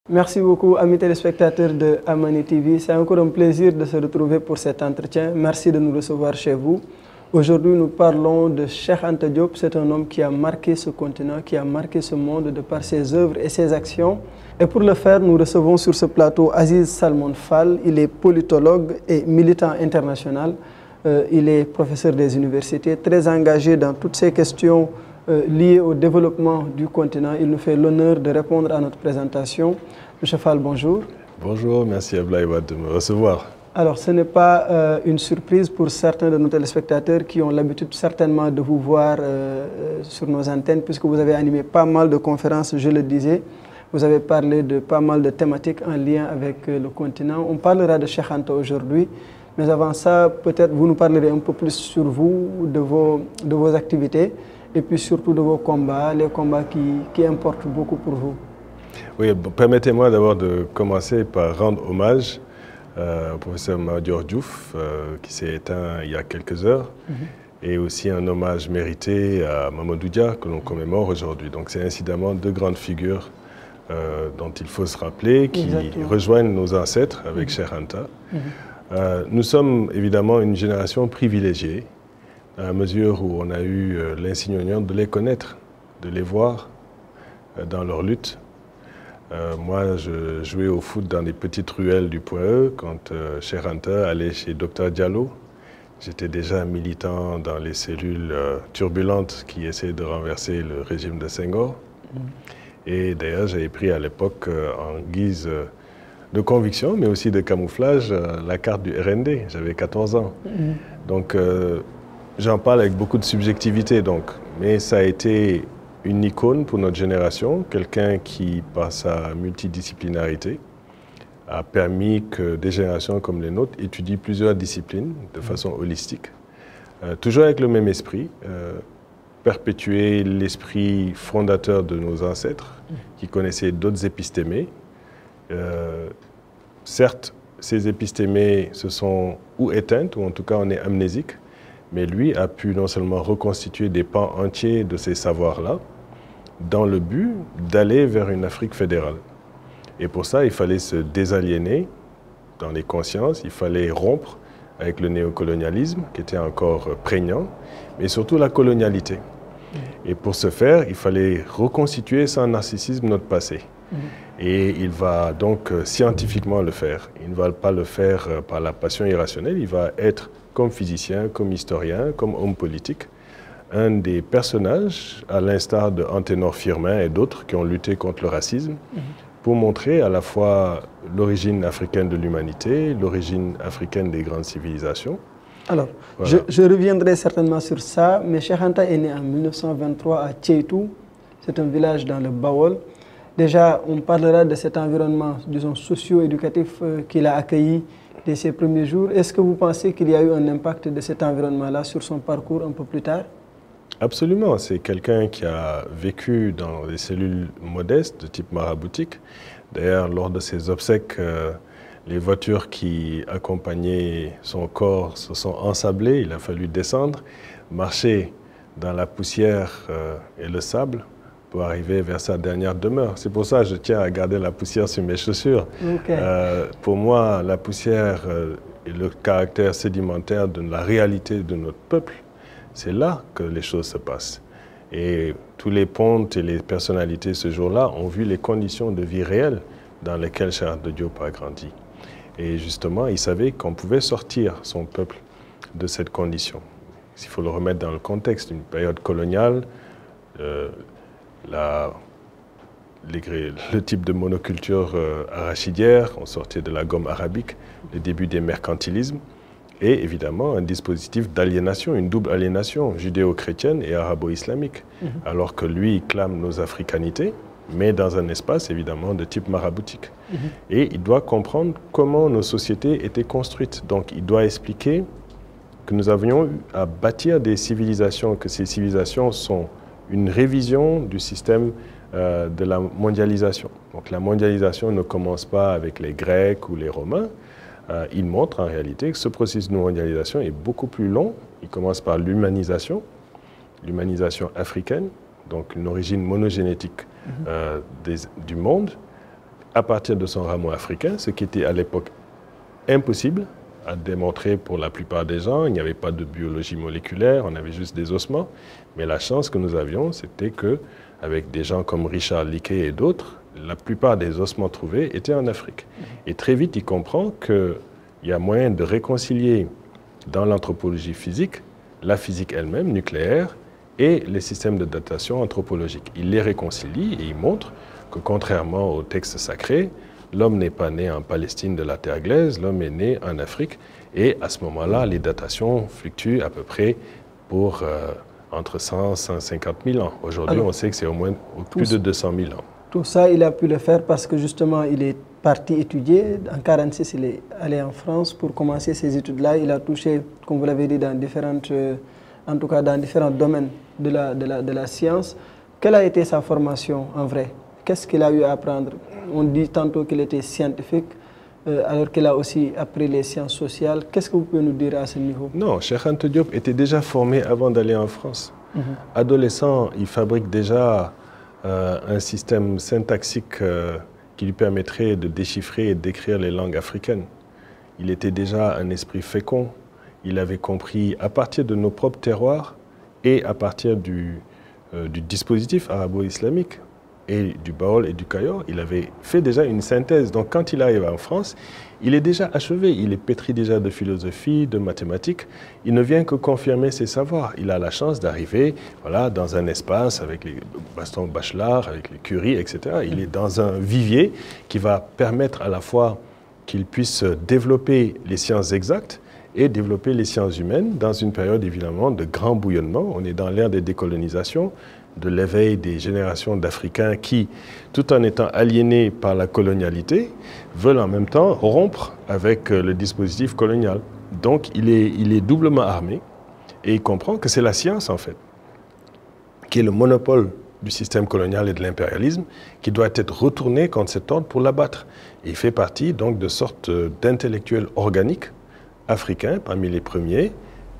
Merci beaucoup, amis téléspectateurs de Amani TV. C'est encore un plaisir de se retrouver pour cet entretien. Merci de nous recevoir chez vous. Aujourd'hui, nous parlons de Cheikh Anta Diop. C'est un homme qui a marqué ce continent, qui a marqué ce monde de par ses œuvres et ses actions. Et pour le faire, nous recevons sur ce plateau Aziz Salmon Fall. Il est politologue et militant international. Il est professeur des universités, très engagé dans toutes ces questions liées au développement du continent. Il nous fait l'honneur de répondre à notre présentation. Monsieur Fall, bonjour. Bonjour, merci Ablaïwa de me recevoir. Alors, ce n'est pas une surprise pour certains de nos téléspectateurs qui ont l'habitude certainement de vous voir sur nos antennes, puisque vous avez animé pas mal de conférences, je le disais. Vous avez parlé de pas mal de thématiques en lien avec le continent. On parlera de Cheikh Anta aujourd'hui, mais avant ça, peut-être vous nous parlerez un peu plus sur vous, de vos activités, et puis surtout de vos combats, les combats qui importent beaucoup pour vous. Oui, permettez-moi d'abord de commencer par rendre hommage au professeur Madior Diouf, qui s'est éteint il y a quelques heures, et aussi un hommage mérité à Mamadou Dia, que l'on commémore aujourd'hui. Donc c'est incidemment deux grandes figures dont il faut se rappeler, qui rejoignent nos ancêtres avec Cheikh Anta. Nous sommes évidemment une génération privilégiée, à la mesure où on a eu l'insignement de les connaître, de les voir dans leur lutte. Moi, je jouais au foot dans les petites ruelles du Point E quand Cheikh Anta allait chez Dr Diallo. J'étais déjà militant dans les cellules turbulentes qui essayaient de renverser le régime de Senghor. Et d'ailleurs, j'avais pris à l'époque, en guise de conviction, mais aussi de camouflage, la carte du RND. J'avais 14 ans. Donc, j'en parle avec beaucoup de subjectivité, mais ça a été une icône pour notre génération, quelqu'un qui, par sa multidisciplinarité, a permis que des générations comme les nôtres étudient plusieurs disciplines de façon holistique, toujours avec le même esprit, perpétuer l'esprit fondateur de nos ancêtres, qui connaissaient d'autres épistémés. Certes, ces épistémés se sont ou éteintes, ou en tout cas on est amnésique, mais lui a pu non seulement reconstituer des pans entiers de ces savoirs-là, dans le but d'aller vers une Afrique fédérale. Et pour ça, il fallait se désaliéner dans les consciences, il fallait rompre avec le néocolonialisme qui était encore prégnant, mais surtout la colonialité. Et pour ce faire, il fallait reconstituer sans narcissisme notre passé. Et il va donc scientifiquement le faire. Il ne va pas le faire par la passion irrationnelle, il va être comme physicien, comme historien, comme homme politique, un des personnages, à l'instar de Anténor Firmin et d'autres qui ont lutté contre le racisme, pour montrer à la fois l'origine africaine de l'humanité, l'origine africaine des grandes civilisations. Alors, voilà. je reviendrai certainement sur ça, mais Cheikh Anta est né en 1923 à Tcheitou, c'est un village dans le Bawol. Déjà, on parlera de cet environnement, disons, socio-éducatif qu'il a accueilli dès ses premiers jours. Est-ce que vous pensez qu'il y a eu un impact de cet environnement-là sur son parcours un peu plus tard? Absolument, c'est quelqu'un qui a vécu dans des cellules modestes de type maraboutique. D'ailleurs, lors de ses obsèques, les voitures qui accompagnaient son corps se sont ensablées. Il a fallu descendre, marcher dans la poussière et le sable pour arriver vers sa dernière demeure. C'est pour ça que je tiens à garder la poussière sur mes chaussures. Pour moi, la poussière et le caractère sédimentaire de la réalité de notre peuple, c'est là que les choses se passent. Et tous les pontes et les personnalités ce jour-là ont vu les conditions de vie réelles dans lesquelles Cheikh Anta Diop a grandi. Et justement, il savait qu'on pouvait sortir son peuple de cette condition. Il faut le remettre dans le contexte d'une période coloniale, le type de monoculture arachidière, on sortait de la gomme arabique, le début des mercantilismes, et évidemment un dispositif d'aliénation, une double aliénation judéo-chrétienne et arabo-islamique, alors que lui clame nos africanités, mais dans un espace évidemment de type maraboutique. Et il doit comprendre comment nos sociétés étaient construites. Donc il doit expliquer que nous avions eu à bâtir des civilisations, que ces civilisations sont une révision du système de la mondialisation. Donc la mondialisation ne commence pas avec les Grecs ou les Romains. il montre en réalité que ce processus de mondialisation est beaucoup plus long. Il commence par l'humanisation africaine, donc une origine monogénétique du monde, à partir de son rameau africain, ce qui était à l'époque impossible à démontrer pour la plupart des gens. Il n'y avait pas de biologie moléculaire, on avait juste des ossements. Mais la chance que nous avions, c'était qu'avec des gens comme Richard Leakey et d'autres, la plupart des ossements trouvés étaient en Afrique. Et très vite, il comprend qu'il y a moyen de réconcilier dans l'anthropologie physique, la physique elle-même, nucléaire, et les systèmes de datation anthropologique. Il les réconcilie et il montre que contrairement aux textes sacrés, l'homme n'est pas né en Palestine de la terre glaise, l'homme est né en Afrique. Et à ce moment-là, les datations fluctuent à peu près pour entre 100 et 150 000 ans. Aujourd'hui, on sait que c'est au moins plus de 200 000 ans. Tout ça, il a pu le faire parce que justement, il est parti étudier. En 1946, il est allé en France pour commencer ces études-là. Il a touché, comme vous l'avez dit, dans en tout cas dans différents domaines de la science. Quelle a été sa formation en vrai? Qu'est-ce qu'il a eu à apprendre? On dit tantôt qu'il était scientifique, alors qu'il a aussi appris les sciences sociales. Qu'est-ce que vous pouvez nous dire à ce niveau? Non, Cheikh Anta Diop était déjà formé avant d'aller en France. Adolescent, il fabrique déjà un système syntaxique qui lui permettrait de déchiffrer et d'écrire les langues africaines. Il était déjà un esprit fécond. Il avait compris à partir de nos propres terroirs et à partir du dispositif arabo-islamique et du Baol et du Cayor, il avait fait déjà une synthèse. Donc quand il arrive en France, il est déjà achevé, il est pétri déjà de philosophie, de mathématiques. Il ne vient que confirmer ses savoirs. Il a la chance d'arriver dans un espace avec les Gaston Bachelard, avec les Curie, etc. Il est dans un vivier qui va permettre à la fois qu'il puisse développer les sciences exactes et développer les sciences humaines dans une période évidemment de grand bouillonnement. On est dans l'ère des décolonisations, de l'éveil des générations d'Africains qui, tout en étant aliénés par la colonialité, veulent en même temps rompre avec le dispositif colonial. Donc il est doublement armé et il comprend que c'est la science en fait qui est le monopole du système colonial et de l'impérialisme qui doit être retourné contre cet ordre pour l'abattre. Et il fait partie donc de sortes d'intellectuels organiques africains parmi les premiers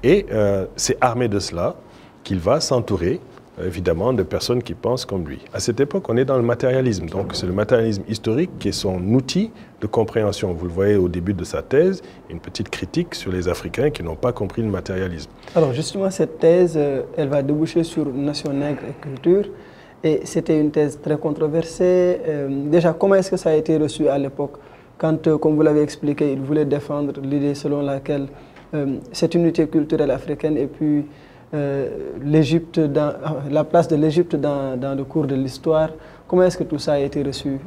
et c'est armé de cela qu'il va s'entourer évidemment de personnes qui pensent comme lui. À cette époque, on est dans le matérialisme. Donc c'est le matérialisme historique qui est son outil de compréhension. Vous le voyez au début de sa thèse, une petite critique sur les Africains qui n'ont pas compris le matérialisme. Alors justement, cette thèse, elle va déboucher sur Nation nègre et culture. Et c'était une thèse très controversée. Déjà, comment est-ce que ça a été reçu à l'époque quand, comme vous l'avez expliqué, il voulait défendre l'idée selon laquelle cette unité culturelle africaine et puis la place de l'Égypte dans le cours de l'histoire. Comment est-ce que tout ça a été reçu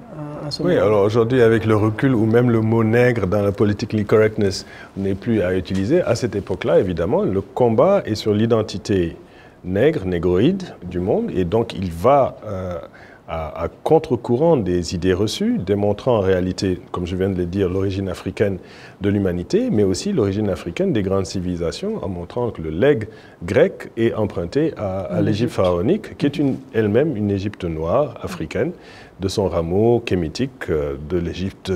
en ce moment? Oui, alors aujourd'hui, avec le recul ou même le mot nègre dans la politically correctness n'est plus à utiliser, à cette époque-là, évidemment, le combat est sur l'identité nègre, négroïde du monde, et donc il va à contre-courant des idées reçues, démontrant en réalité, comme je viens de le dire, l'origine africaine de l'humanité, mais aussi l'origine africaine des grandes civilisations, en montrant que le legs grec est emprunté à l'Égypte pharaonique, qui est elle-même une Égypte noire, africaine, de son rameau kémitique de l'Égypte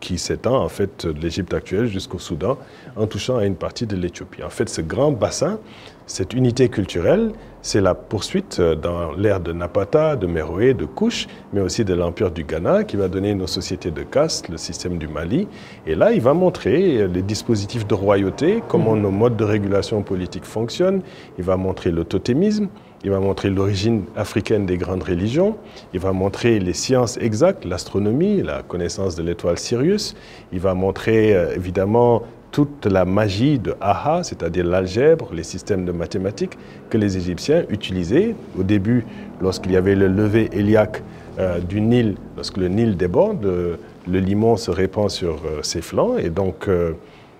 qui s'étend en fait de l'Égypte actuelle jusqu'au Soudan, en touchant à une partie de l'Éthiopie. En fait, ce grand bassin, cette unité culturelle, c'est la poursuite dans l'ère de Napata, de Méroé, de Kouch, mais aussi de l'Empire du Ghana, qui va donner nos sociétés de caste, le système du Mali. Et là, il va montrer les dispositifs de royauté, comment nos modes de régulation politique fonctionnent. Il va montrer le totémisme. Il va montrer l'origine africaine des grandes religions. Il va montrer les sciences exactes, l'astronomie, la connaissance de l'étoile Sirius. Il va montrer évidemment toute la magie de Aha, c'est-à-dire l'algèbre, les systèmes de mathématiques que les Égyptiens utilisaient au début lorsqu'il y avait le lever héliaque du Nil. Lorsque le Nil déborde, le limon se répand sur ses flancs et donc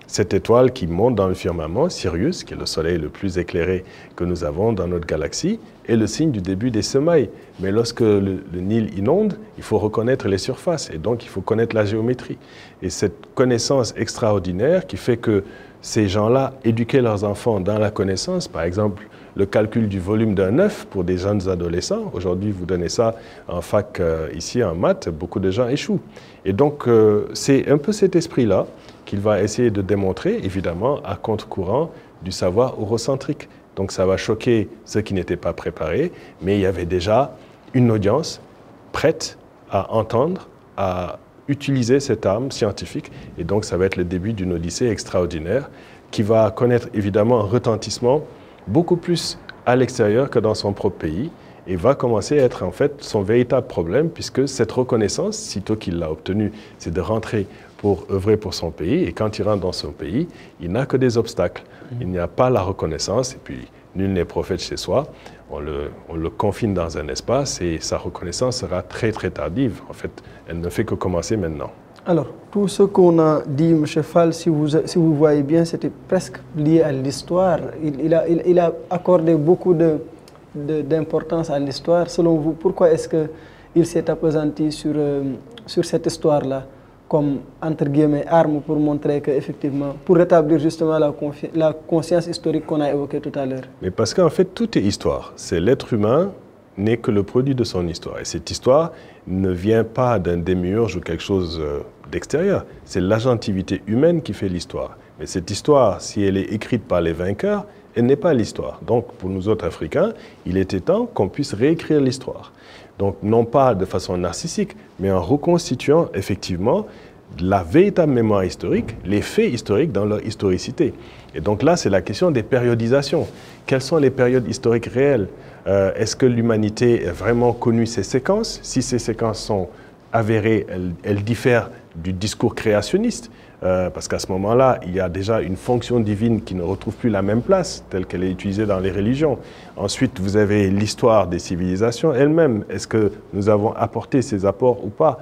cette étoile qui monte dans le firmament, Sirius, qui est le soleil le plus éclairé que nous avons dans notre galaxie, est le signe du début des semailles. Mais lorsque le Nil inonde, il faut reconnaître les surfaces et donc il faut connaître la géométrie. Et cette connaissance extraordinaire qui fait que ces gens-là éduquaient leurs enfants dans la connaissance, par exemple, le calcul du volume d'un œuf pour des jeunes adolescents. Aujourd'hui, vous donnez ça en fac ici en maths, beaucoup de gens échouent. Et donc, c'est un peu cet esprit-là qu'il va essayer de démontrer, évidemment, à contre-courant du savoir eurocentrique. Donc ça va choquer ceux qui n'étaient pas préparés, mais il y avait déjà une audience prête à entendre, à utiliser cette arme scientifique. Et donc ça va être le début d'une odyssée extraordinaire qui va connaître évidemment un retentissement beaucoup plus à l'extérieur que dans son propre pays et va commencer à être en fait son véritable problème puisque cette reconnaissance, sitôt qu'il l'a obtenue, c'est de rentrer pour œuvrer pour son pays. Et quand il rentre dans son pays, il n'a que des obstacles. Il n'y a pas la reconnaissance, et puis nul n'est prophète chez soi. On le confine dans un espace et sa reconnaissance sera très très tardive. En fait, elle ne fait que commencer maintenant. Alors, tout ce qu'on a dit, M. Fall, si vous voyez bien, c'était presque lié à l'histoire. Il a accordé beaucoup d'importance à l'histoire. Selon vous, pourquoi est-ce qu'il s'est appesanti sur cette histoire-là comme, entre guillemets, arme pour montrer qu'effectivement, pour rétablir justement la conscience historique qu'on a évoquée tout à l'heure? Mais parce qu'en fait, tout est histoire. C'est l'être humain n'est que le produit de son histoire. Et cette histoire ne vient pas d'un démiurge ou quelque chose d'extérieur. C'est l'agentivité humaine qui fait l'histoire. Mais cette histoire, si elle est écrite par les vainqueurs, elle n'est pas l'histoire. Donc, pour nous autres Africains, il était temps qu'on puisse réécrire l'histoire. Donc, non pas de façon narcissique, mais en reconstituant effectivement la véritable mémoire historique, les faits historiques dans leur historicité. Et donc là, c'est la question des périodisations. Quelles sont les périodes historiques réelles? Est-ce que l'humanité a vraiment connu ces séquences? Si ces séquences sont avérées, elles diffèrent du discours créationniste. Parce qu'à ce moment-là, il y a déjà une fonction divine qui ne retrouve plus la même place, telle qu'elle est utilisée dans les religions. Ensuite, vous avez l'histoire des civilisations elles-mêmes. Est-ce que nous avons apporté ces apports ou pas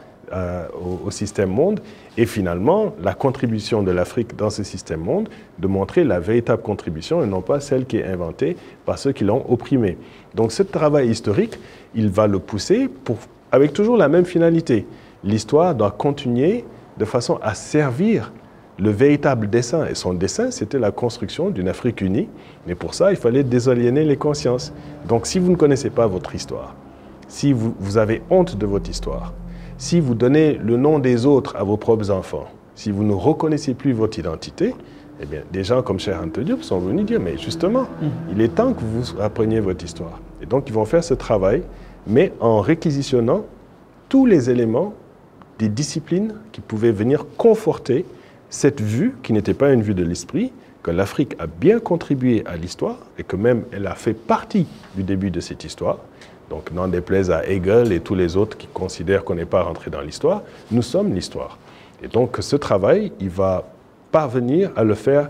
au système monde? Et finalement, la contribution de l'Afrique dans ce système monde, de montrer la véritable contribution et non pas celle qui est inventée par ceux qui l'ont opprimée. Donc ce travail historique, il va le pousser avec toujours la même finalité. L'histoire doit continuer de façon à servir le véritable dessein. Et son dessein, c'était la construction d'une Afrique unie. Mais pour ça, il fallait désaliéner les consciences. Donc si vous ne connaissez pas votre histoire, si vous avez honte de votre histoire, si vous donnez le nom des autres à vos propres enfants, si vous ne reconnaissez plus votre identité, eh bien, des gens comme Cheikh Anta Diop sont venus dire, mais justement, il est temps que vous appreniez votre histoire. Et donc, ils vont faire ce travail, mais en réquisitionnant tous les éléments des disciplines qui pouvaient venir conforter cette vue, qui n'était pas une vue de l'esprit, que l'Afrique a bien contribué à l'histoire et que même elle a fait partie du début de cette histoire. Donc, n'en déplaise à Hegel et tous les autres qui considèrent qu'on n'est pas rentré dans l'histoire, nous sommes l'histoire. Et donc, ce travail, il va parvenir à le faire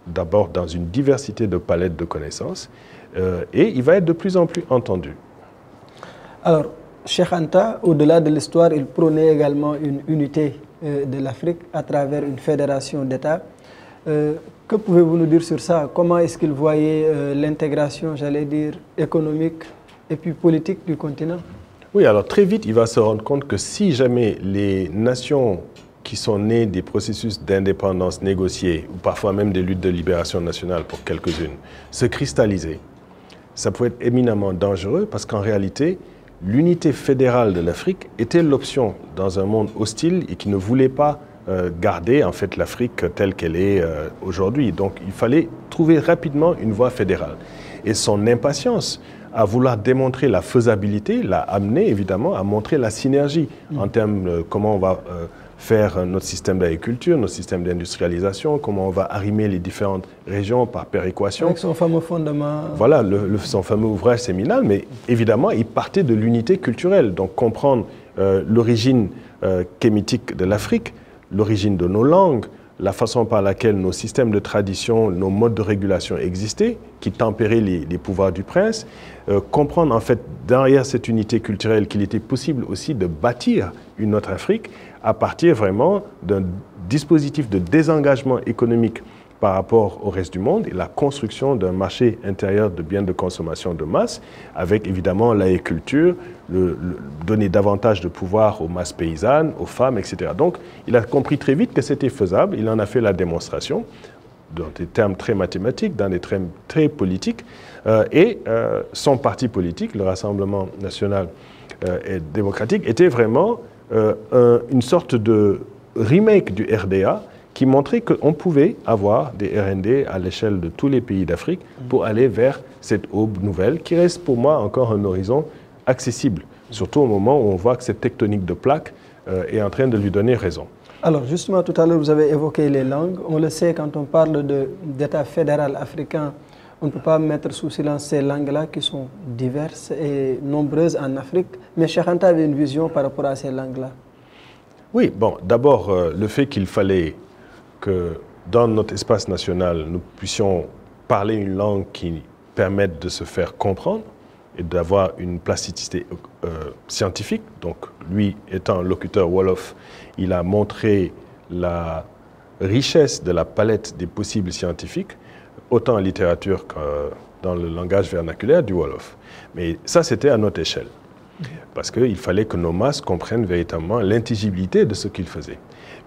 d'abord dans une diversité de palettes de connaissances et il va être de plus en plus entendu. Alors, Cheikh Anta, au-delà de l'histoire, il prônait également une unité de l'Afrique à travers une fédération d'États. Que pouvez-vous nous dire sur ça? Comment est-ce qu'il voyait l'intégration, j'allais dire, économique et puis politique du continent? Oui, alors très vite, il va se rendre compte que si jamais les nations qui sont nées des processus d'indépendance négociés, ou parfois même des luttes de libération nationale pour quelques-unes, se cristallisaient, ça pouvait être éminemment dangereux parce qu'en réalité, l'unité fédérale de l'Afrique était l'option dans un monde hostile et qui ne voulait pas garder en fait l'Afrique telle qu'elle est aujourd'hui. Donc il fallait trouver rapidement une voie fédérale. Et son impatience à vouloir démontrer la faisabilité l'a amené évidemment à montrer la synergie en termes de comment on va faire notre système d'agriculture, notre système d'industrialisation, comment on va arrimer les différentes régions par péréquation. Avec son fameux fondement. Voilà, son fameux ouvrage séminal, mais évidemment, il partait de l'unité culturelle. Donc comprendre l'origine kémitique de l'Afrique, l'origine de nos langues, la façon par laquelle nos systèmes de tradition, nos modes de régulation existaient, qui tempéraient les pouvoirs du prince, comprendre en fait derrière cette unité culturelle qu'il était possible aussi de bâtir une autre Afrique à partir vraiment d'un dispositif de désengagement économique par rapport au reste du monde et la construction d'un marché intérieur de biens de consommation de masse avec évidemment l'agriculture, donner davantage de pouvoir aux masses paysannes, aux femmes, etc. Donc il a compris très vite que c'était faisable, il en a fait la démonstration dans des termes très mathématiques, dans des termes très politiques, son parti politique, le Rassemblement national et démocratique, était vraiment une sorte de remake du RDA qui montrait qu'on pouvait avoir des RND à l'échelle de tous les pays d'Afrique pour aller vers cette aube nouvelle qui reste pour moi encore un horizon accessible, surtout au moment où on voit que cette tectonique de plaques est en train de lui donner raison. Alors justement, tout à l'heure, vous avez évoqué les langues. On le sait, quand on parle d'État fédéral africain, on ne peut pas mettre sous silence ces langues-là qui sont diverses et nombreuses en Afrique. Mais Cheikh Anta avait une vision par rapport à ces langues-là. Oui, bon, d'abord, le fait qu'il fallait que dans notre espace national, nous puissions parler une langue qui permette de se faire comprendre et d'avoir une plasticité scientifique. Donc, lui étant locuteur Wolof, il a montré la richesse de la palette des possibles scientifiques, autant en littérature que dans le langage vernaculaire du Wolof. Mais ça, c'était à notre échelle. Parce qu'il fallait que nos masses comprennent véritablement l'intelligibilité de ce qu'il faisait.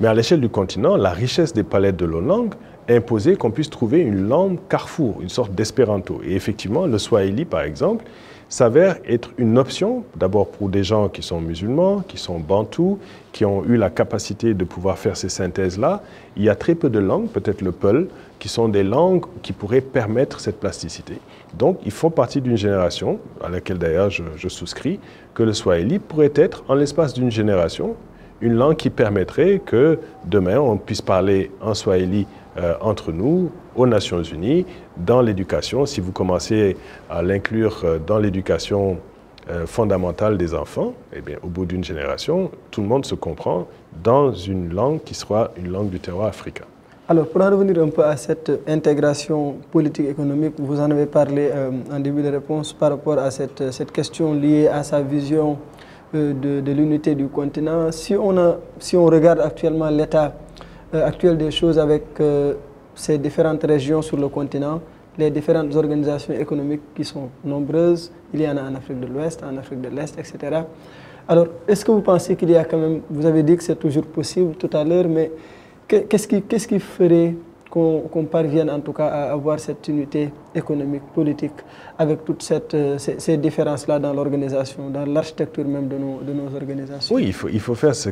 Mais à l'échelle du continent, la richesse des palettes de nos langues imposait qu'on puisse trouver une langue carrefour, une sorte d'espéranto. Et effectivement, le swahili, par exemple, s'avère être une option, d'abord pour des gens qui sont musulmans, qui sont bantous, qui ont eu la capacité de pouvoir faire ces synthèses-là. Il y a très peu de langues, peut-être le peul, qui sont des langues qui pourraient permettre cette plasticité. Donc, il faut partie d'une génération, à laquelle d'ailleurs je souscris, que le swahili pourrait être, en l'espace d'une génération, une langue qui permettrait que demain, on puisse parler en swahili entre nous, aux Nations Unies, dans l'éducation. Si vous commencez à l'inclure dans l'éducation fondamentale des enfants, eh bien, au bout d'une génération, tout le monde se comprend dans une langue qui sera une langue du terroir africain. Alors, pour en revenir un peu à cette intégration politique économique, vous en avez parlé en début de réponse par rapport à cette question liée à sa vision de l'unité du continent. Si on regarde actuellement l'état actuel des choses avec ces différentes régions sur le continent, les différentes organisations économiques qui sont nombreuses, il y en a en Afrique de l'Ouest, en Afrique de l'Est, etc. Alors, est-ce que vous pensez qu'il y a quand même, vous avez dit que c'est toujours possible tout à l'heure, mais qu'est-ce qui ferait qu'on parvienne en tout cas à avoir cette unité économique, politique, avec toutes ces différences-là dans l'organisation, dans l'architecture même de nos organisations? Oui, il faut faire ce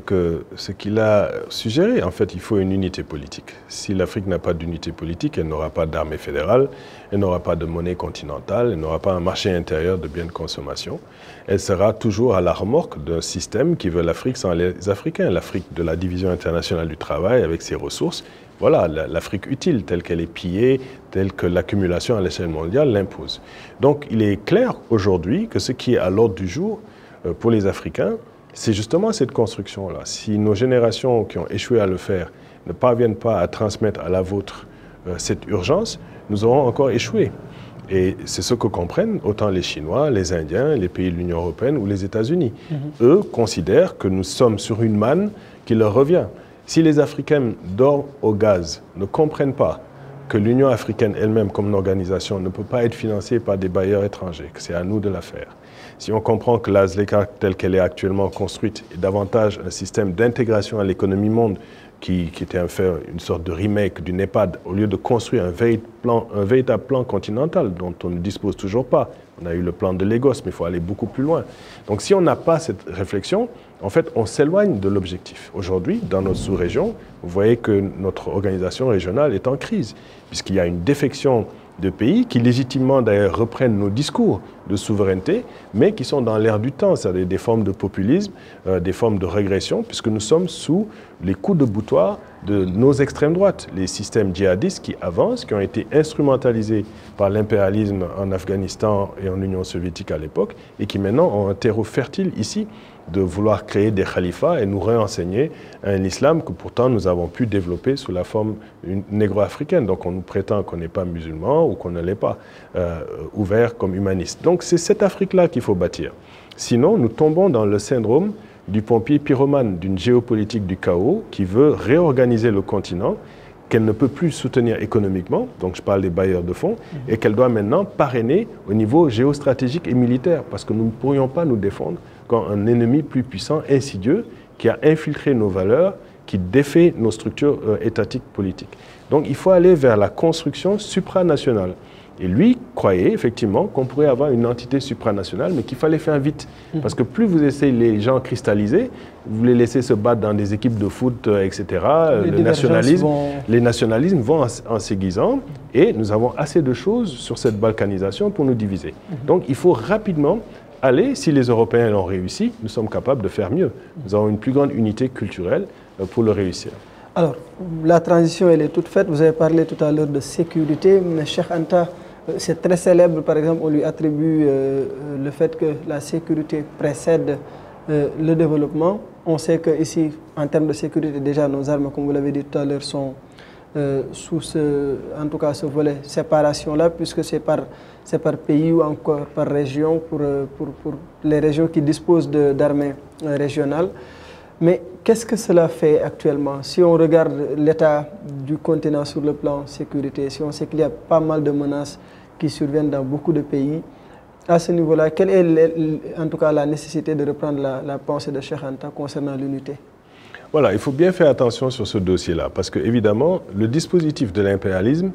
qu'il a suggéré. En fait, il faut une unité politique. Si l'Afrique n'a pas d'unité politique, elle n'aura pas d'armée fédérale, elle n'aura pas de monnaie continentale, elle n'aura pas un marché intérieur de biens de consommation. Elle sera toujours à la remorque d'un système qui veut l'Afrique sans les Africains. L'Afrique de la Division internationale du travail avec ses ressources. Voilà, l'Afrique utile, telle qu'elle est pillée, telle que l'accumulation à l'échelle mondiale l'impose. Donc, il est clair aujourd'hui que ce qui est à l'ordre du jour pour les Africains, c'est justement cette construction-là. Si nos générations qui ont échoué à le faire ne parviennent pas à transmettre à la vôtre cette urgence, nous aurons encore échoué. Et c'est ce que comprennent autant les Chinois, les Indiens, les pays de l'Union européenne ou les États-Unis. Eux considèrent que nous sommes sur une manne qui leur revient. Si les Africains d'or au gaz ne comprennent pas que l'Union africaine elle-même, comme une organisation, ne peut pas être financée par des bailleurs étrangers, que c'est à nous de la faire. Si on comprend que la ZLECA, telle qu'elle est actuellement construite, est davantage un système d'intégration à l'économie monde qui était une sorte de remake du NEPAD, au lieu de construire un véritable plan continental dont on ne dispose toujours pas. On a eu le plan de Lagos, mais il faut aller beaucoup plus loin. Donc si on n'a pas cette réflexion, en fait, on s'éloigne de l'objectif. Aujourd'hui, dans notre sous-région, vous voyez que notre organisation régionale est en crise, puisqu'il y a une défection de pays qui légitimement d'ailleurs reprennent nos discours de souveraineté, mais qui sont dans l'air du temps, c'est-à-dire des formes de populisme, des formes de régression, puisque nous sommes sous les coups de boutoir de nos extrêmes droites, les systèmes djihadistes qui avancent, qui ont été instrumentalisés par l'impérialisme en Afghanistan et en Union soviétique à l'époque, et qui maintenant ont un terreau fertile ici de vouloir créer des khalifats et nous réenseigner un islam que pourtant nous avons pu développer sous la forme négro-africaine. Donc on nous prétend qu'on n'est pas musulman ou qu'on ne l'est pas ouvert comme humaniste. Donc c'est cette Afrique-là qu'il faut bâtir. Sinon, nous tombons dans le syndrome du pompier pyromane, d'une géopolitique du chaos qui veut réorganiser le continent, qu'elle ne peut plus soutenir économiquement, donc je parle des bailleurs de fonds, et qu'elle doit maintenant parrainer au niveau géostratégique et militaire, parce que nous ne pourrions pas nous défendre quand un ennemi plus puissant, insidieux, qui a infiltré nos valeurs, qui défait nos structures étatiques politiques. Donc il faut aller vers la construction supranationale. Et lui croyait effectivement qu'on pourrait avoir une entité supranationale, mais qu'il fallait faire vite. Parce que plus vous laissez les gens cristalliser, vous les laissez se battre dans des équipes de foot, etc., les nationalismes vont en s'aiguisant, et nous avons assez de choses sur cette balkanisation pour nous diviser. Donc il faut rapidement aller, si les Européens l'ont réussi, nous sommes capables de faire mieux. Nous avons une plus grande unité culturelle pour le réussir. Alors, la transition, elle est toute faite. Vous avez parlé tout à l'heure de sécurité, mais Cheikh Anta, c'est très célèbre. Par exemple, on lui attribue le fait que la sécurité précède le développement. On sait qu'ici, en termes de sécurité, déjà, nos armes, comme vous l'avez dit tout à l'heure, sont sous en tout cas ce volet séparation-là, puisque c'est par pays ou encore par région pour les régions qui disposent d'armées régionales. Mais qu'est-ce que cela fait actuellement? Si on regarde l'état du continent sur le plan sécurité, si on sait qu'il y a pas mal de menaces qui surviennent dans beaucoup de pays, à ce niveau-là, quelle est en tout cas la nécessité de reprendre la pensée de Cheikh Anta concernant l'unité? Voilà, il faut bien faire attention sur ce dossier-là, parce que évidemment, le dispositif de l'impérialisme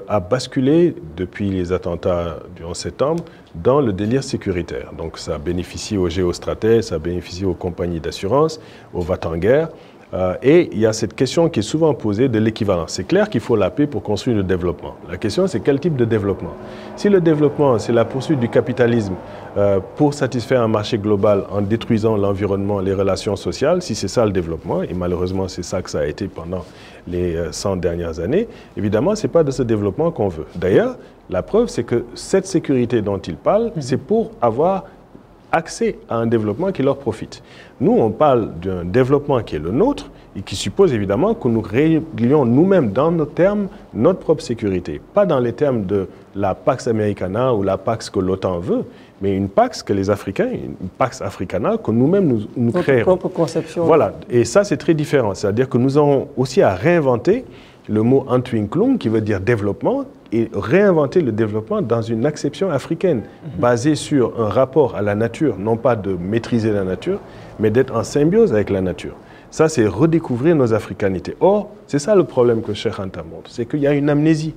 a basculé depuis les attentats du 11 septembre dans le délire sécuritaire. Donc ça bénéficie aux géostratèges, ça bénéficie aux compagnies d'assurance, aux va-t-en-guerre. Et il y a cette question qui est souvent posée de l'équivalence. C'est clair qu'il faut la paix pour construire le développement. La question, c'est quel type de développement? Si le développement, c'est la poursuite du capitalisme pour satisfaire un marché global en détruisant l'environnement, les relations sociales, si c'est ça le développement, et malheureusement c'est ça que ça a été pendant les 100 dernières années, évidemment, ce n'est pas de ce développement qu'on veut. D'ailleurs, la preuve, c'est que cette sécurité dont il parle, c'est pour avoir accès à un développement qui leur profite. Nous, on parle d'un développement qui est le nôtre et qui suppose évidemment que nous réglions nous-mêmes dans nos termes notre propre sécurité. Pas dans les termes de la Pax Americana ou la Pax que l'OTAN veut, mais une Pax que les Africains, une Pax Africana que nous-mêmes nous créons. Notre propre conception. Voilà, et ça c'est très différent. C'est-à-dire que nous avons aussi à réinventer le mot Entwicklung qui veut dire développement, et réinventer le développement dans une acception africaine, basée sur un rapport à la nature, non pas de maîtriser la nature, mais d'être en symbiose avec la nature. Ça, c'est redécouvrir nos africanités. Or, c'est ça le problème que Cheikh Anta montre, c'est qu'il y a une amnésie.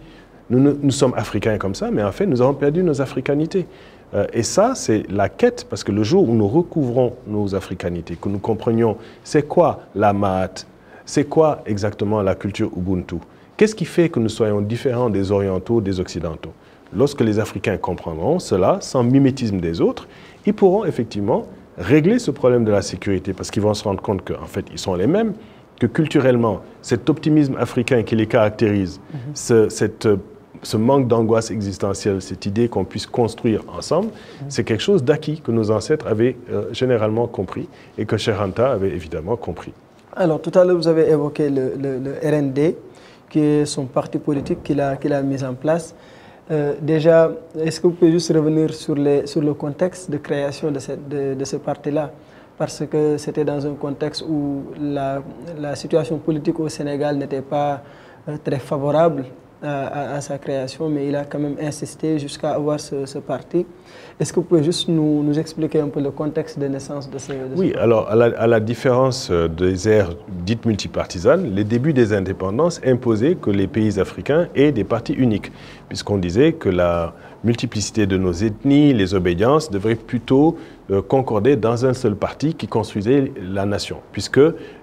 Nous sommes africains comme ça, mais en fait, nous avons perdu nos africanités. Et ça, c'est la quête, parce que le jour où nous recouvrons nos africanités, que nous comprenions c'est quoi la Maat, c'est quoi exactement la culture Ubuntu, qu'est-ce qui fait que nous soyons différents des Orientaux, des Occidentaux? Lorsque les Africains comprendront cela, sans mimétisme des autres, ils pourront effectivement régler ce problème de la sécurité, parce qu'ils vont se rendre compte qu'en fait, ils sont les mêmes, que culturellement, cet optimisme africain qui les caractérise, ce manque d'angoisse existentielle, cette idée qu'on puisse construire ensemble, c'est quelque chose d'acquis que nos ancêtres avaient généralement compris et que Cheikh Anta avait évidemment compris. Alors, tout à l'heure, vous avez évoqué le RND, qui est son parti politique qu'il a mis en place. Déjà, est-ce que vous pouvez juste revenir sur le contexte de création de ce parti-là? Parce que c'était dans un contexte où la situation politique au Sénégal n'était pas très favorable à sa création, mais il a quand même insisté jusqu'à avoir ce parti. Est-ce que vous pouvez juste nous expliquer un peu le contexte de naissance de ce parti? Oui, alors à la différence des ères dites multipartisanes, les débuts des indépendances imposaient que les pays africains aient des partis uniques, puisqu'on disait que la multiplicité de nos ethnies, les obédiences devraient plutôt concorder dans un seul parti qui construisait la nation. Puisque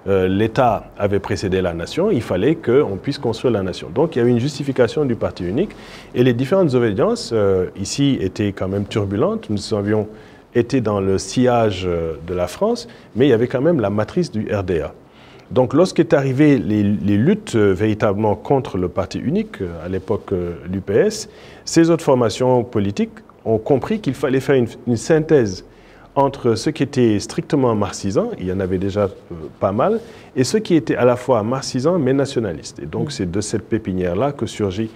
l'État avait précédé la nation, il fallait qu'on puisse construire la nation. Donc il y avait une justification du parti unique et les différentes obédiences ici étaient quand même turbulentes. Nous avions été dans le sillage de la France, mais il y avait quand même la matrice du RDA. Donc lorsqu'est arrivé les luttes véritablement contre le parti unique, à l'époque l'UPS, ces autres formations politiques ont compris qu'il fallait faire une synthèse entre ceux qui étaient strictement marxisants, il y en avait déjà pas mal, et ceux qui étaient à la fois marxisants mais nationalistes. Et donc c'est de cette pépinière-là que surgit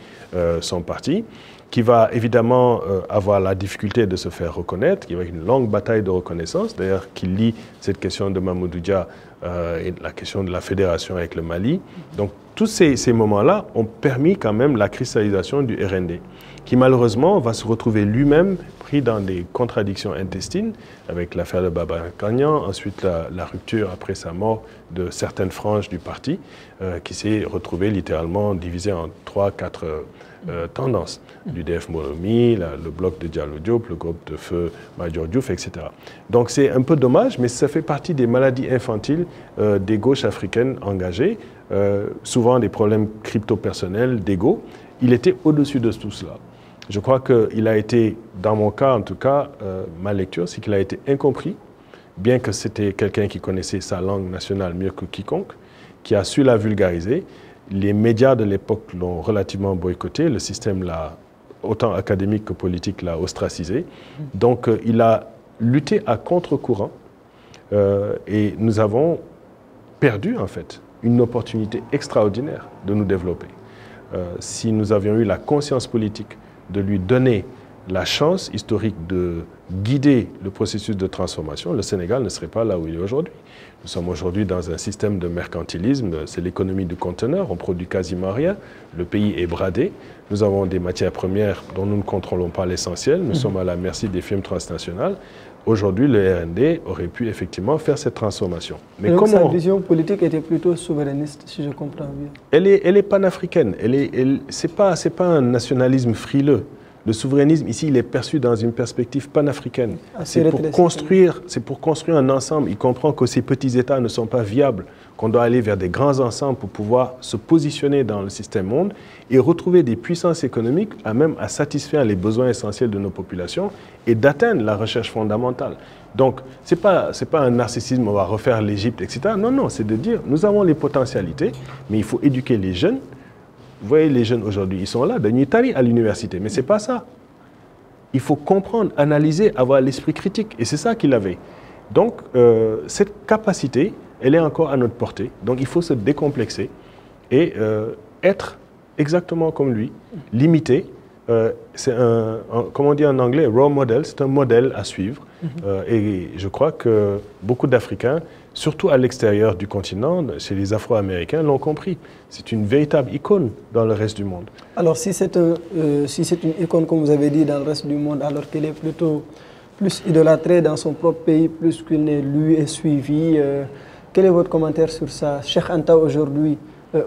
son parti, qui va évidemment avoir la difficulté de se faire reconnaître, qui va avoir une longue bataille de reconnaissance, d'ailleurs qui lie cette question de Mamadou Dia et la question de la fédération avec le Mali. Donc tous ces moments-là ont permis quand même la cristallisation du RND, qui malheureusement va se retrouver lui-même pris dans des contradictions intestines, avec l'affaire de Baba Kagnan, ensuite la rupture après sa mort de certaines franges du parti, qui s'est retrouvé littéralement divisé en 3-4 tendances, l'UDF Moromi, le bloc de Diallo Diop, le groupe de feu Madior Diouf, etc. Donc c'est un peu dommage, mais ça fait partie des maladies infantiles des gauches africaines engagées, souvent des problèmes crypto-personnels, d'ego. Il était au-dessus de tout cela. Je crois qu'il a été, dans mon cas en tout cas, ma lecture, c'est qu'il a été incompris, bien que c'était quelqu'un qui connaissait sa langue nationale mieux que quiconque, qui a su la vulgariser. Les médias de l'époque l'ont relativement boycotté, le système l'a, autant académique que politique, l'a ostracisé. Donc il a lutté à contre-courant et nous avons perdu en fait une opportunité extraordinaire de nous développer. Si nous avions eu la conscience politique de lui donner la chance historique de guider le processus de transformation, le Sénégal ne serait pas là où il est aujourd'hui. Nous sommes aujourd'hui dans un système de mercantilisme, c'est l'économie du conteneur, on produit quasiment rien, le pays est bradé, nous avons des matières premières dont nous ne contrôlons pas l'essentiel, nous sommes à la merci des firmes transnationales. Aujourd'hui, le RND aurait pu effectivement faire cette transformation. Mais donc sa vision politique était plutôt souverainiste, si je comprends bien. Elle est panafricaine, c'est pas un nationalisme frileux. Le souverainisme, ici, il est perçu dans une perspective panafricaine. C'est pour construire un ensemble. Il comprend que ces petits États ne sont pas viables, qu'on doit aller vers des grands ensembles pour pouvoir se positionner dans le système monde et retrouver des puissances économiques à même à satisfaire les besoins essentiels de nos populations et d'atteindre la recherche fondamentale. Donc, ce n'est pas un narcissisme, on va refaire l'Égypte, etc. Non, non, c'est de dire, nous avons les potentialités, mais il faut éduquer les jeunes. Vous voyez, les jeunes aujourd'hui, ils sont là, de Nitari à l'université, mais ce n'est pas ça. Il faut comprendre, analyser, avoir l'esprit critique, et c'est ça qu'il avait. Donc, cette capacité, elle est encore à notre portée. Donc, il faut se décomplexer et être exactement comme lui, limité. C'est comme on dit en anglais, role model, c'est un modèle à suivre. Et je crois que beaucoup d'Africains, surtout à l'extérieur du continent, chez les Afro-Américains, l'ont compris. C'est une véritable icône dans le reste du monde. Alors, si c'est une icône, comme vous avez dit, dans le reste du monde, alors qu'elle est plutôt plus idolâtrée dans son propre pays, plus qu'il n'est lu et suivi, quel est votre commentaire sur ça? Cheikh Anta, aujourd'hui,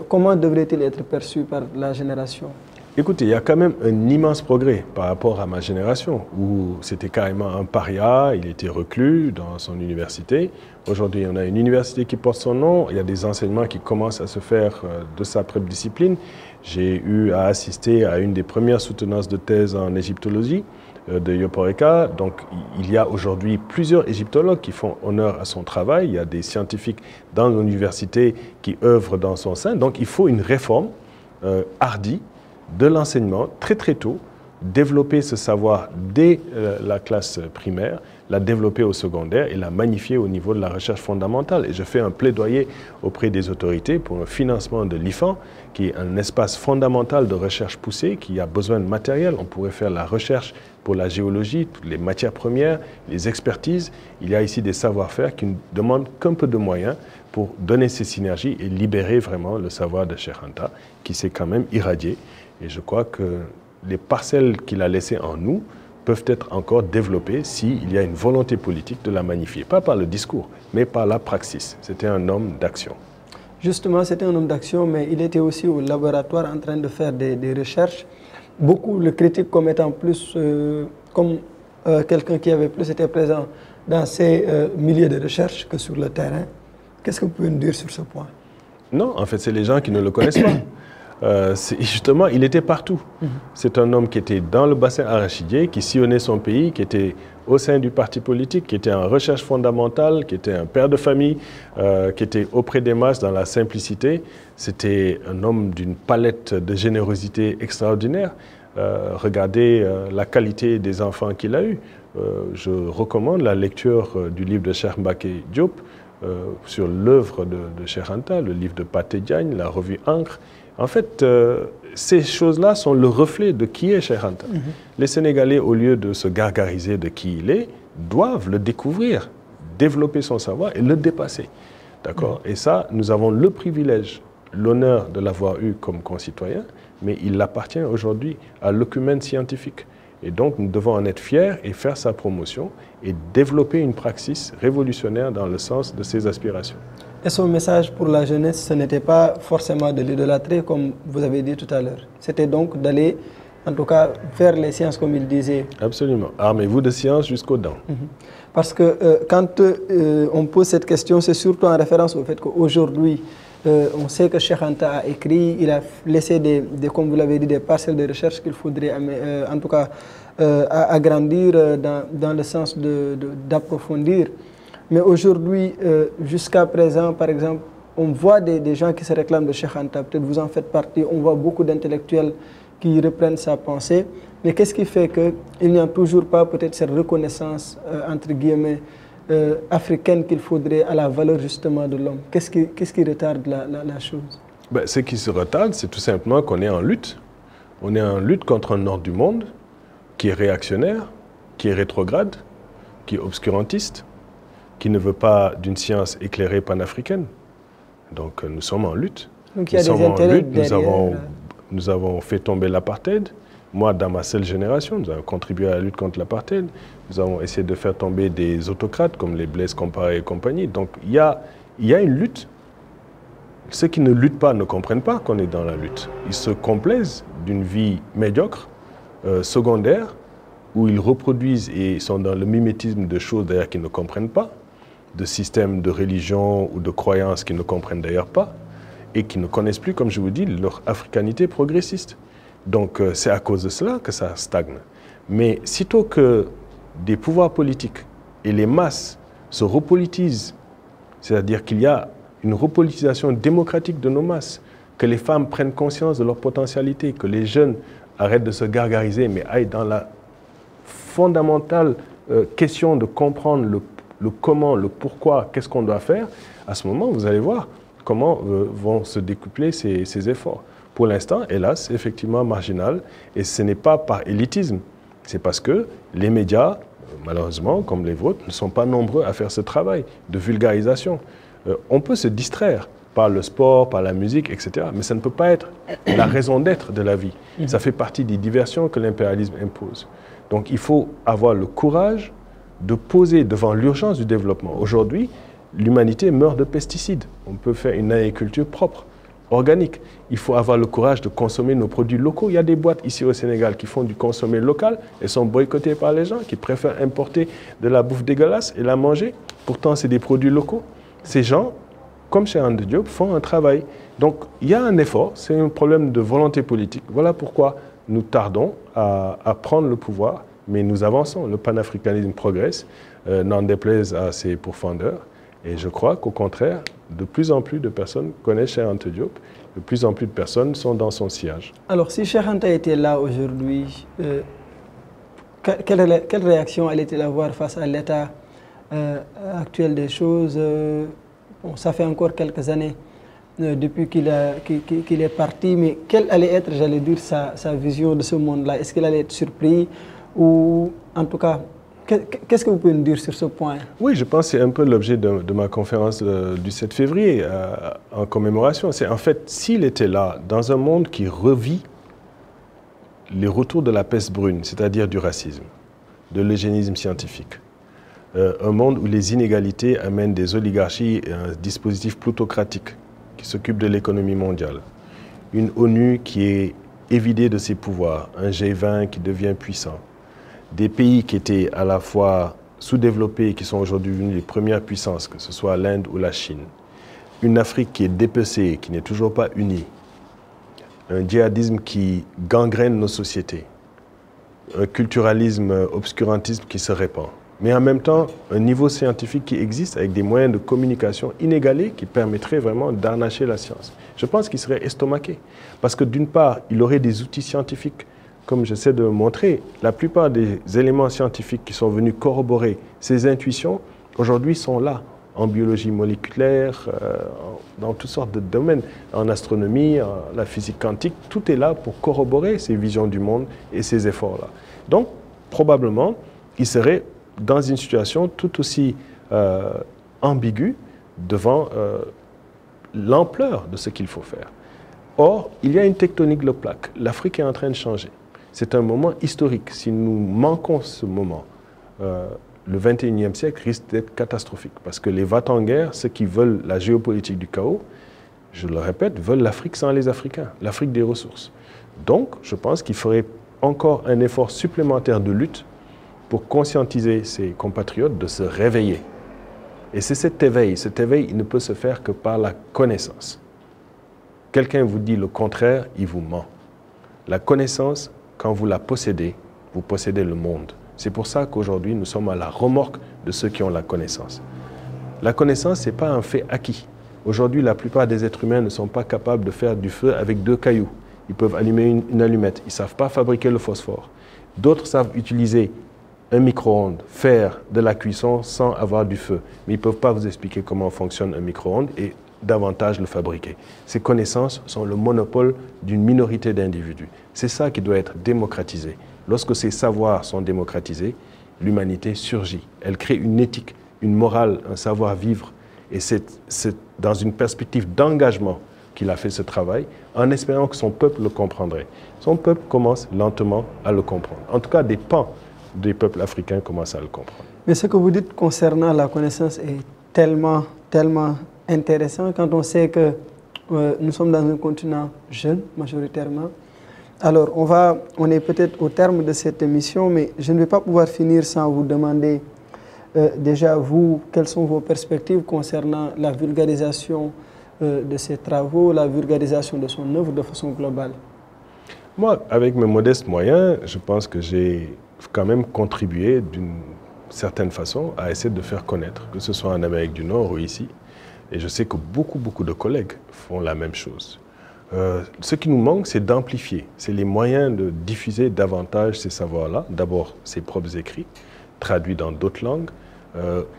comment devrait-il être perçu par la génération? Écoutez, il y a quand même un immense progrès par rapport à ma génération, où c'était carrément un paria, il était reclus dans son université. Aujourd'hui, on a une université qui porte son nom, il y a des enseignements qui commencent à se faire de sa propre discipline. J'ai eu à assister à une des premières soutenances de thèse en égyptologie de Yoporeka. Donc, il y a aujourd'hui plusieurs égyptologues qui font honneur à son travail. Il y a des scientifiques dans l'université qui œuvrent dans son sein. Donc, il faut une réforme hardie de l'enseignement très très tôt, développer ce savoir dès la classe primaire, la développer au secondaire et la magnifier au niveau de la recherche fondamentale. Et je fais un plaidoyer auprès des autorités pour un financement de l'IFAN, qui est un espace fondamental de recherche poussée, qui a besoin de matériel. On pourrait faire la recherche pour la géologie, toutes les matières premières, les expertises. Il y a ici des savoir-faire qui ne demandent qu'un peu de moyens pour donner ces synergies et libérer vraiment le savoir de Cheikh Anta, qui s'est quand même irradié. Et je crois que les parcelles qu'il a laissées en nous peuvent être encore développées s'il y a une volonté politique de la magnifier. Pas par le discours, mais par la praxis. C'était un homme d'action. Justement, c'était un homme d'action, mais il était aussi au laboratoire en train de faire des recherches. Beaucoup le critiquent comme étant plus, quelqu'un qui avait plus été présent dans ces milieux de recherche que sur le terrain. Qu'est-ce que vous pouvez nous dire sur ce point? Non, en fait, c'est les gens qui ne le connaissent pas. Justement, il était partout. C'est un homme qui était dans le bassin arachidier, qui sillonnait son pays, qui était au sein du parti politique, qui était en recherche fondamentale, qui était un père de famille, qui était auprès des masses dans la simplicité. C'était un homme d'une palette de générosité extraordinaire. Regardez la qualité des enfants qu'il a eus. Je recommande la lecture du livre de Cheikh Mbacké Diop sur l'œuvre de Cheikh Anta, le livre de Pathé Diagne, la revue Ancre. En fait, ces choses-là sont le reflet de qui est Cheikh Anta. Les Sénégalais, au lieu de se gargariser de qui il est, doivent le découvrir, développer son savoir et le dépasser. D'accord? Et ça, nous avons le privilège l'honneur de l'avoir eu comme concitoyen, mais il appartient aujourd'hui à l'œcumène scientifique. Et donc, nous devons en être fiers et faire sa promotion et développer une praxis révolutionnaire dans le sens de ses aspirations. Et son message pour la jeunesse, ce n'était pas forcément de l'idolâtrer, comme vous avez dit tout à l'heure. C'était donc d'aller, en tout cas, faire les sciences, comme il disait. Absolument. Armez-vous de science jusqu'aux dents. Parce que quand on pose cette question, c'est surtout en référence au fait qu'aujourd'hui, on sait que Cheikh Anta a écrit, il a laissé, comme vous l'avez dit, des parcelles de recherche qu'il faudrait, en tout cas, agrandir dans le sens d'approfondir. Mais aujourd'hui, jusqu'à présent, par exemple, on voit des gens qui se réclament de Cheikh Anta, peut-être vous en faites partie, on voit beaucoup d'intellectuels qui reprennent sa pensée. Mais qu'est-ce qui fait qu'il n'y a toujours pas peut-être cette reconnaissance, entre guillemets, africaine qu'il faudrait à la valeur justement de l'homme? Qu'est-ce qui retarde la chose? Ben, ce qui se retarde, c'est tout simplement qu'on est en lutte. On est en lutte contre un ordre du monde qui est réactionnaire, qui est rétrograde, qui est obscurantiste, qui ne veut pas d'une science éclairée panafricaine. Donc nous sommes en lutte. Donc il y a des intérêts derrière. Nous avons fait tomber l'apartheid. Moi, dans ma seule génération, nous avons contribué à la lutte contre l'apartheid. Nous avons essayé de faire tomber des autocrates comme les Blaise Compaoré et compagnie. Donc il y a une lutte. Ceux qui ne luttent pas ne comprennent pas qu'on est dans la lutte. Ils se complaisent d'une vie médiocre, secondaire, où ils reproduisent et sont dans le mimétisme de choses d'ailleurs qu'ils ne comprennent pas, de systèmes de religion ou de croyances qu'ils ne comprennent d'ailleurs pas, et qui ne connaissent plus, comme je vous dis, leur africanité progressiste. Donc c'est à cause de cela que ça stagne. Mais sitôt que des pouvoirs politiques et les masses se repolitisent, c'est-à-dire qu'il y a une repolitisation démocratique de nos masses, que les femmes prennent conscience de leur potentialité, que les jeunes arrêtent de se gargariser, mais aillent dans la fondamentale question de comprendre le comment, le pourquoi, qu'est-ce qu'on doit faire, à ce moment, vous allez voir comment vont se décupler ces efforts. Pour l'instant, hélas, c'est effectivement marginal, et ce n'est pas par élitisme, c'est parce que les médias, malheureusement, comme les vôtres, ne sont pas nombreux à faire ce travail de vulgarisation. On peut se distraire par le sport, par la musique, etc., mais ça ne peut pas être la raison d'être de la vie. Ça fait partie des diversions que l'impérialisme impose. Donc il faut avoir le courage de poser devant l'urgence du développement. Aujourd'hui, l'humanité meurt de pesticides. On peut faire une agriculture propre, organique. Il faut avoir le courage de consommer nos produits locaux. Il y a des boîtes ici au Sénégal qui font du consommé local et sont boycottées par les gens qui préfèrent importer de la bouffe dégueulasse et la manger. Pourtant, c'est des produits locaux. Ces gens, comme chez Anta Diop, font un travail. Donc, il y a un effort, c'est un problème de volonté politique. Voilà pourquoi nous tardons à prendre le pouvoir, mais nous avançons. Le panafricanisme progresse, n'en déplaise à ses pourfendeurs. Et je crois qu'au contraire, de plus en plus de personnes connaissent Cheikh Anta Diop, de plus en plus de personnes sont dans son sillage. Alors, si Cheikh Anta était là aujourd'hui, quelle réaction allait-il avoir face à l'état actuel des choses? Bon, ça fait encore quelques années depuis qu'il est parti, mais quelle allait être, j'allais dire, sa vision de ce monde-là? Est-ce qu'il allait être surpris ou, en tout cas, qu'est-ce que vous pouvez nous dire sur ce point? Oui, je pense que c'est un peu l'objet de ma conférence du 7 février en commémoration. C'est en fait, s'il était là, dans un monde qui revit les retours de la peste brune, c'est-à-dire du racisme, de l'eugénisme scientifique, un monde où les inégalités amènent des oligarchies et un dispositif plutocratique qui s'occupe de l'économie mondiale, une ONU qui est évidée de ses pouvoirs, un G20 qui devient puissant, des pays qui étaient à la fois sous-développés et qui sont aujourd'hui devenus les premières puissances, que ce soit l'Inde ou la Chine, une Afrique qui est dépecée, qui n'est toujours pas unie, un djihadisme qui gangrène nos sociétés, un culturalisme obscurantisme qui se répand, mais en même temps un niveau scientifique qui existe avec des moyens de communication inégalés qui permettraient vraiment d'harnacher la science. Je pense qu'il serait estomaqué, parce que d'une part, il aurait des outils scientifiques, comme j'essaie de montrer, la plupart des éléments scientifiques qui sont venus corroborer ces intuitions, aujourd'hui sont là, en biologie moléculaire, dans toutes sortes de domaines, en astronomie, la physique quantique, tout est là pour corroborer ces visions du monde et ces efforts-là. Donc, probablement, il serait dans une situation tout aussi ambiguë devant l'ampleur de ce qu'il faut faire. Or, il y a une tectonique de plaques. L'Afrique est en train de changer. C'est un moment historique. Si nous manquons ce moment, le 21e siècle risque d'être catastrophique. Parce que les va-t-en-guerre, ceux qui veulent la géopolitique du chaos, je le répète, veulent l'Afrique sans les Africains, l'Afrique des ressources. Donc, je pense qu'il faudrait encore un effort supplémentaire de lutte pour conscientiser ses compatriotes de se réveiller. Et c'est cet éveil, il ne peut se faire que par la connaissance. Quelqu'un vous dit le contraire, il vous ment. La connaissance, quand vous la possédez, vous possédez le monde. C'est pour ça qu'aujourd'hui, nous sommes à la remorque de ceux qui ont la connaissance. La connaissance, ce n'est pas un fait acquis. Aujourd'hui, la plupart des êtres humains ne sont pas capables de faire du feu avec 2 cailloux. Ils peuvent allumer une allumette. Ils ne savent pas fabriquer le phosphore. D'autres savent utiliser un micro-ondes, faire de la cuisson sans avoir du feu. Mais ils ne peuvent pas vous expliquer comment fonctionne un micro-ondes et davantage le fabriquer. Ces connaissances sont le monopole d'une minorité d'individus. C'est ça qui doit être démocratisé. Lorsque ces savoirs sont démocratisés, l'humanité surgit. Elle crée une éthique, une morale, un savoir-vivre. Et c'est dans une perspective d'engagement qu'il a fait ce travail, en espérant que son peuple le comprendrait. Son peuple commence lentement à le comprendre. En tout cas, des pans des peuples africains commencent à le comprendre. Mais ce que vous dites concernant la connaissance est tellement intéressant quand on sait que nous sommes dans un continent jeune, majoritairement. Alors, on est peut-être au terme de cette émission, mais je ne vais pas pouvoir finir sans vous demander déjà, vous, quelles sont vos perspectives concernant la vulgarisation de ces travaux, la vulgarisation de son œuvre de façon globale? Moi, avec mes modestes moyens, je pense que j'ai quand même contribué d'une certaine façon à essayer de faire connaître, que ce soit en Amérique du Nord ou ici. Et je sais que beaucoup de collègues font la même chose. Ce qui nous manque, c'est d'amplifier. C'est les moyens de diffuser davantage ces savoirs-là. D'abord, ses propres écrits, traduits dans d'autres langues.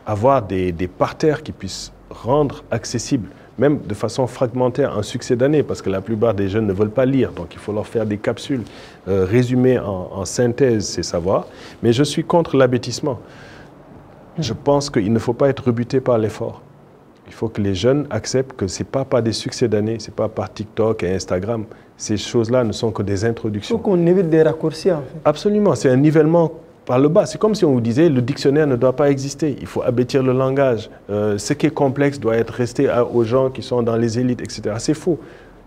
Avoir des parterres qui puissent rendre accessible, même de façon fragmentaire, un succès d'année, parce que la plupart des jeunes ne veulent pas lire. Donc il faut leur faire des capsules, résumer en synthèse ces savoirs. Mais je suis contre l'abêtissement. Je pense qu'il ne faut pas être rebuté par l'effort. Il faut que les jeunes acceptent que ce n'est pas par des succès d'année, ce n'est pas par TikTok et Instagram. Ces choses-là ne sont que des introductions. Il faut qu'on évite des raccourcis, en fait. Absolument, c'est un nivellement par le bas. C'est comme si on vous disait le dictionnaire ne doit pas exister. Il faut abêtir le langage. Ce qui est complexe doit être resté aux gens qui sont dans les élites, etc. C'est faux.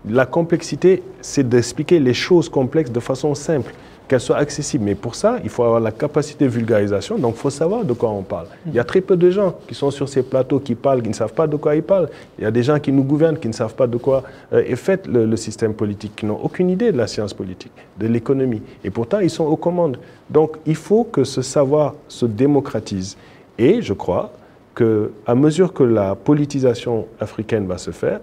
La complexité, c'est d'expliquer les choses complexes de façon simple, qu'elles soient accessibles. Mais pour ça, il faut avoir la capacité de vulgarisation, donc il faut savoir de quoi on parle. Il y a très peu de gens qui sont sur ces plateaux, qui parlent, qui ne savent pas de quoi ils parlent. Il y a des gens qui nous gouvernent, qui ne savent pas de quoi est fait le système politique, qui n'ont aucune idée de la science politique, de l'économie. Et pourtant, ils sont aux commandes. Donc, il faut que ce savoir se démocratise. Et je crois qu'à mesure que la politisation africaine va se faire,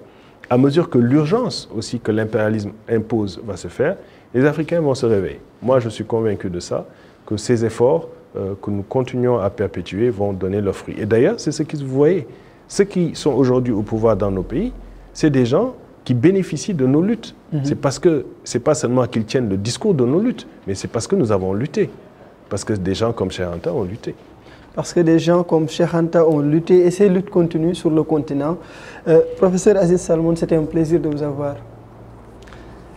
à mesure que l'urgence aussi que l'impérialisme impose va se faire, les Africains vont se réveiller. Moi, je suis convaincu de ça, que ces efforts que nous continuons à perpétuer vont donner leurs fruits. Et d'ailleurs, c'est ce que vous voyez. Ceux qui sont aujourd'hui au pouvoir dans nos pays, c'est des gens qui bénéficient de nos luttes. C'est parce que, c'est pas seulement qu'ils tiennent le discours de nos luttes, mais c'est parce que nous avons lutté. Parce que des gens comme Cheikh Anta ont lutté. Parce que des gens comme Cheikh Anta ont lutté et ces luttes continuent sur le continent. Professeur Aziz Salmon, c'était un plaisir de vous avoir.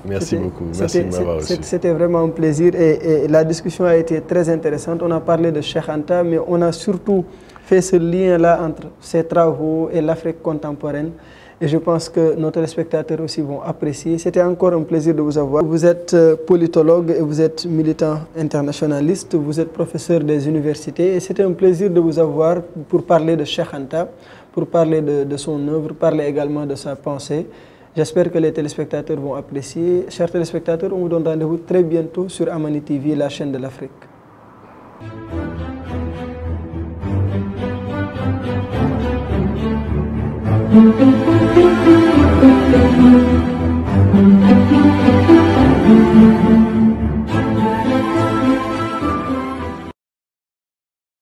Merci beaucoup, merci de m'avoir reçu. C'était vraiment un plaisir et la discussion a été très intéressante. On a parlé de Cheikh Anta, mais on a surtout fait ce lien-là entre ses travaux et l'Afrique contemporaine. Et je pense que nos téléspectateurs aussi vont apprécier. C'était encore un plaisir de vous avoir. Vous êtes politologue et vous êtes militant internationaliste. Vous êtes professeur des universités. Et c'était un plaisir de vous avoir pour parler de Cheikh Anta, pour parler de son œuvre, parler également de sa pensée. J'espère que les téléspectateurs vont apprécier. Chers téléspectateurs, on vous donne rendez-vous très bientôt sur Amani TV, la chaîne de l'Afrique. Thank you.